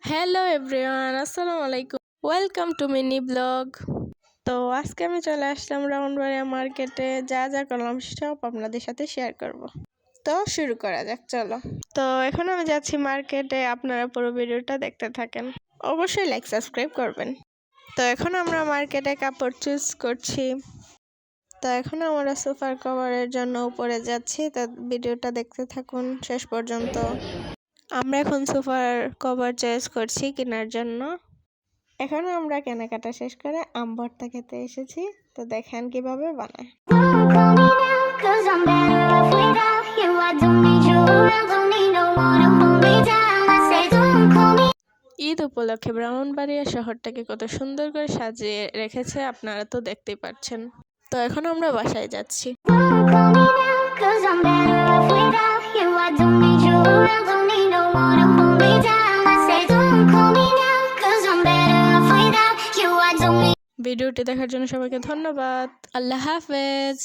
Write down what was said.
Hello everyone, আসসালামু আলাইকুম। Welcome to mini blog. তো আজকে আমি চলে আসলাম ব্রাহ্মণবাড়িয়া মার্কেটে। যা যা করলাম সব আপনাদের সাথে শেয়ার করব। তো শুরু করা যাক, চলো। তো এখন আমি যাচ্ছি মার্কেটে, আপনারা পুরো ভিডিওটা দেখতে থাকেন। অবশ্যই লাইক সাবস্ক্রাইব করবেন। তো এখন আমরা মার্কেটে কাপড় চুজ করছি। তো এখন আমরা সোফার কভারের জন্য উপরে যাচ্ছি, তো ভিডিওটা দেখতে থাকুন শেষ পর্যন্ত। আমরা এখন সোফার কভার চয়েস করছি কেনার জন্য। এখন আমরা কেনাকাটা শেষ করে আম ভর্তা খেতে এসেছি। তো দেখেন কিভাবে বানায়। ঈদ উপলক্ষে ব্রাহ্মণবাড়িয়া শহরটাকে কত সুন্দর করে সাজিয়ে রেখেছে, আপনারা তো দেখতেই পাচ্ছেন। তো এখন আমরা বাসায় যাচ্ছি। ভিডিওটি দেখার জন্য সবাইকে ধন্যবাদ। আল্লাহ হাফেজ।